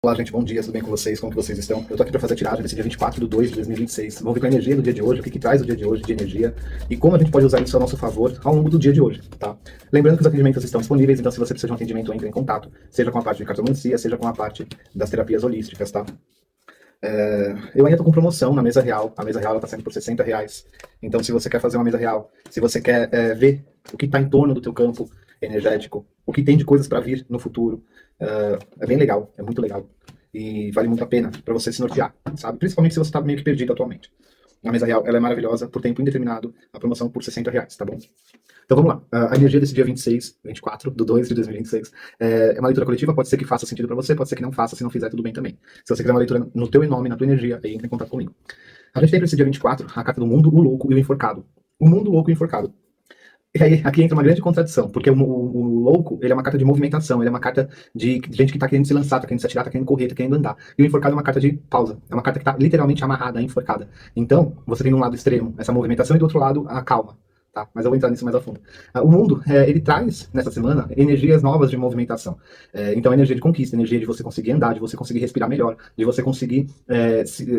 Olá, gente, bom dia, tudo bem com vocês? Como que vocês estão? Eu tô aqui para fazer a tiragem desse dia 24/2/2026. Vamos ver com a energia do dia de hoje, o que traz o dia de hoje de energia e como a gente pode usar isso a nosso favor ao longo do dia de hoje, tá? Lembrando que os atendimentos estão disponíveis, então se você precisa de um atendimento, entre em contato, seja com a parte de cartomancia, seja com a parte das terapias holísticas, tá? Eu ainda tô com promoção na mesa real, a mesa real ela tá saindo por R$ 60, então se você quer fazer uma mesa real, se você quer ver o que está em torno do teu campo energético, o que tem de coisas para vir no futuro, é bem legal, é muito legal. E vale muito a pena para você se nortear, sabe? Principalmente se você está meio que perdido atualmente. A mesa real, ela é maravilhosa, por tempo indeterminado, a promoção por R$ 60, tá bom? Então vamos lá. A energia desse dia 24/2/2026 é uma leitura coletiva, pode ser que faça sentido para você, pode ser que não faça, se não fizer, tudo bem também. Se você quiser uma leitura no teu nome, na tua energia, aí entra em contato comigo. A gente tem para esse dia 24 a carta do mundo, o louco e o enforcado. O mundo, o louco e o enforcado. E aí, aqui entra uma grande contradição, porque o louco, ele é uma carta de movimentação, ele é uma carta de gente que tá querendo se lançar, tá querendo se atirar, tá querendo correr, tá querendo andar. E o enforcado é uma carta de pausa, é uma carta que tá literalmente amarrada, enforcada. Então, você tem de um lado extremo essa movimentação e do outro lado a calma. Tá? Mas eu vou entrar nisso mais a fundo. O mundo, ele traz, nessa semana, energias novas de movimentação. Então, energia de conquista, energia de você conseguir andar, de você conseguir respirar melhor, de você conseguir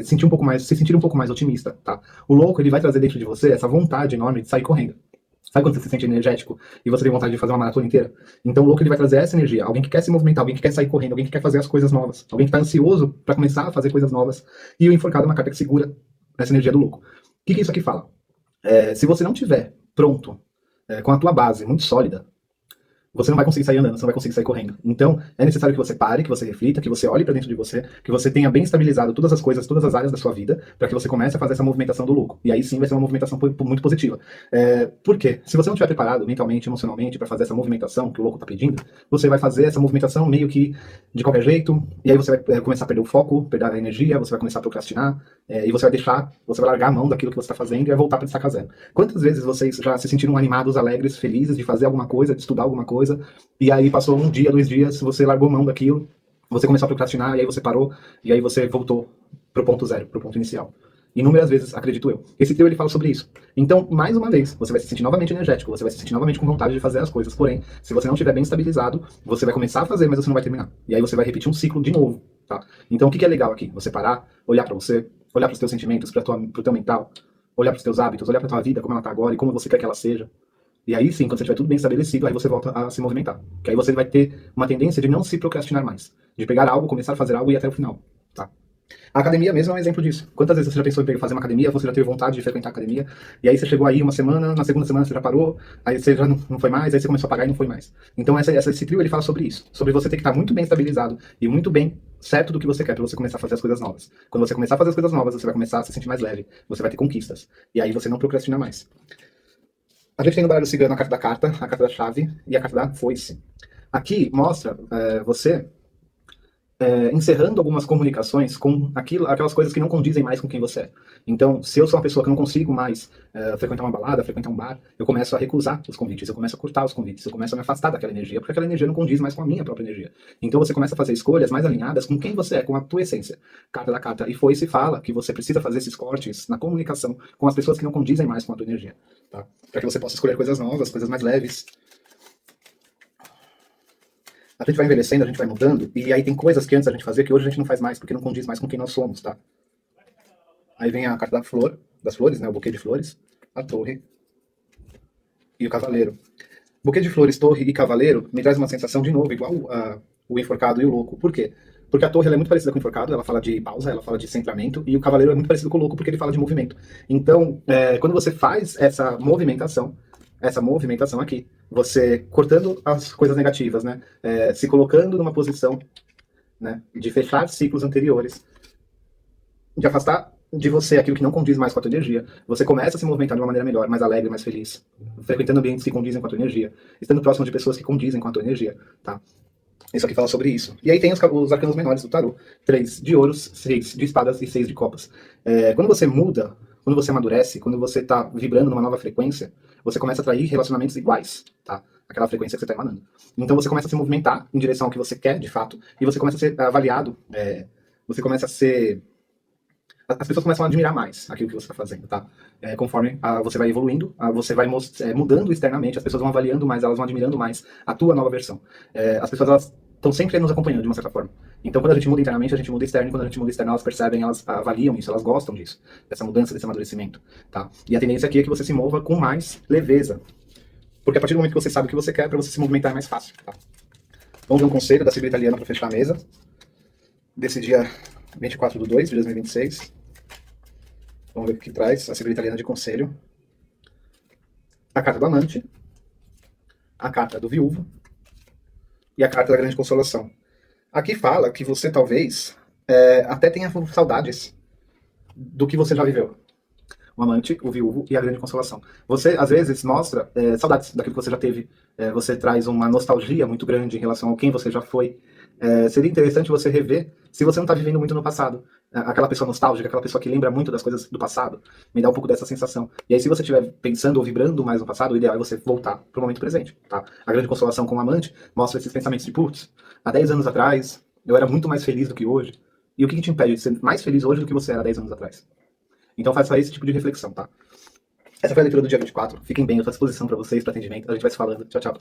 sentir um pouco mais, se sentir um pouco mais otimista. Tá? O louco, ele vai trazer dentro de você essa vontade enorme de sair correndo. Sabe quando você se sente energético e você tem vontade de fazer uma maratona inteira? Então o louco ele vai trazer essa energia. Alguém que quer se movimentar, alguém que quer sair correndo, alguém que quer fazer as coisas novas, alguém que está ansioso para começar a fazer coisas novas. E o enforcado é uma carta que segura essa energia do louco. O que isso aqui fala? Se você não tiver pronto, com a tua base muito sólida, você não vai conseguir sair andando, você não vai conseguir sair correndo. Então, é necessário que você pare, que você reflita, que você olhe para dentro de você, que você tenha bem estabilizado todas as coisas, todas as áreas da sua vida, para que você comece a fazer essa movimentação do louco. E aí sim vai ser uma movimentação muito positiva. Por quê? Se você não estiver preparado mentalmente, emocionalmente, para fazer essa movimentação que o louco está pedindo, você vai fazer essa movimentação meio que de qualquer jeito, e aí você vai começar a perder o foco, perder a energia, você vai começar a procrastinar, e você vai largar a mão daquilo que você está fazendo e vai voltar para estacar zero. Quantas vezes vocês já se sentiram animados, alegres, felizes de fazer alguma coisa, de estudar alguma coisa, e aí passou um dia, 2 dias, você largou mão daquilo, você começou a procrastinar, e aí você parou, e aí você voltou pro ponto zero, pro ponto inicial. Inúmeras vezes, acredito eu. Esse trio ele fala sobre isso. Então, mais uma vez, você vai se sentir novamente energético, você vai se sentir novamente com vontade de fazer as coisas. Porém, se você não estiver bem estabilizado, você vai começar a fazer, mas você não vai terminar. E aí você vai repetir um ciclo de novo, tá? Então, o que é legal aqui? Você parar, olhar para você, olhar para os teus sentimentos, para o teu mental, olhar para os teus hábitos, olhar para tua vida, como ela tá agora e como você quer que ela seja. E aí sim, quando você tiver tudo bem estabelecido, aí você volta a se movimentar. Que aí você vai ter uma tendência de não se procrastinar mais. De pegar algo, começar a fazer algo e ir até o final. Tá? A academia mesmo é um exemplo disso. Quantas vezes você já pensou em fazer uma academia, você já teve vontade de frequentar a academia, e aí você chegou aí uma semana, na segunda semana você já parou, aí você já não foi mais, aí você começou a pagar e não foi mais. Então esse trio ele fala sobre isso. Sobre você ter que estar muito bem estabilizado e muito bem certo do que você quer para você começar a fazer as coisas novas. Quando você começar a fazer as coisas novas, você vai começar a se sentir mais leve, você vai ter conquistas. E aí você não procrastina mais. A gente tem no baralho cigano a carta da chave e a carta da foice. Aqui mostra você encerrando algumas comunicações com aquelas coisas que não condizem mais com quem você é. Então, se eu sou uma pessoa que não consigo mais frequentar uma balada, frequentar um bar, eu começo a recusar os convites, eu começo a cortar os convites, eu começo a me afastar daquela energia, porque aquela energia não condiz mais com a minha própria energia. Então você começa a fazer escolhas mais alinhadas com quem você é, com a tua essência. Carta da carta. E foice fala que você precisa fazer esses cortes na comunicação com as pessoas que não condizem mais com a tua energia. Tá? Para que você possa escolher coisas novas, coisas mais leves. A gente vai envelhecendo, a gente vai mudando, e aí tem coisas que antes a gente fazia que hoje a gente não faz mais, porque não condiz mais com quem nós somos, tá? Aí vem a carta da flor, das flores, né? O buquê de flores, a torre e o cavaleiro. Buquê de flores, torre e cavaleiro me traz uma sensação de novo, igual o enforcado e o louco. Por quê? Porque a torre ela é muito parecida com o enforcado, ela fala de pausa, ela fala de centramento, e o cavaleiro é muito parecido com o louco porque ele fala de movimento. Então, quando você faz essa movimentação aqui, você cortando as coisas negativas, né? Se colocando numa posição, né, de fechar ciclos anteriores, de afastar de você aquilo que não condiz mais com a tua energia, você começa a se movimentar de uma maneira melhor, mais alegre, mais feliz, frequentando ambientes que condizem com a tua energia, estando próximo de pessoas que condizem com a tua energia, tá? Isso aqui fala sobre isso. E aí tem os arcanos menores do tarô. 3 de ouros, 6 de espadas e 6 de copas. Quando você muda, quando você amadurece, quando você está vibrando numa nova frequência, você começa a atrair relacionamentos iguais, tá? Aquela frequência que você está emanando. Então você começa a se movimentar em direção ao que você quer, de fato, e você começa a ser avaliado, você começa a ser... As pessoas começam a admirar mais aquilo que você está fazendo, tá? Conforme você vai evoluindo, você vai mudando externamente, as pessoas vão avaliando mais, elas vão admirando mais a tua nova versão. As pessoas, elas estão sempre nos acompanhando, de uma certa forma. Então, quando a gente muda internamente, a gente muda externo, e quando a gente muda externo, elas percebem, elas avaliam isso, elas gostam disso, dessa mudança, desse amadurecimento, tá? E a tendência aqui é que você se mova com mais leveza, porque a partir do momento que você sabe o que você quer, para você se movimentar é mais fácil, tá? Vamos ver um conselho da Sílvia Italiana para fechar a mesa, desse dia 24/2 de 2026. Vamos ver o que traz a Sílvia Italiana de conselho. A carta do amante, a carta do viúvo e a carta da grande consolação. Aqui fala que você talvez até tenha saudades do que você já viveu. O amante, o viúvo e a grande consolação. Você, às vezes, mostra saudades daquilo que você já teve. Você traz uma nostalgia muito grande em relação ao quem você já foi. Seria interessante você rever se você não está vivendo muito no passado. Aquela pessoa nostálgica, aquela pessoa que lembra muito das coisas do passado, me dá um pouco dessa sensação. E aí, se você estiver pensando ou vibrando mais no passado, o ideal é você voltar para o momento presente. Tá? A grande consolação com o amante mostra esses pensamentos de, putz, há 10 anos atrás, eu era muito mais feliz do que hoje. E o que te impede de ser mais feliz hoje do que você era 10 anos atrás? Então faça esse tipo de reflexão, tá? Essa foi a leitura do dia 24. Fiquem bem, eu estou à disposição para vocês, para atendimento. A gente vai se falando. Tchau, tchau.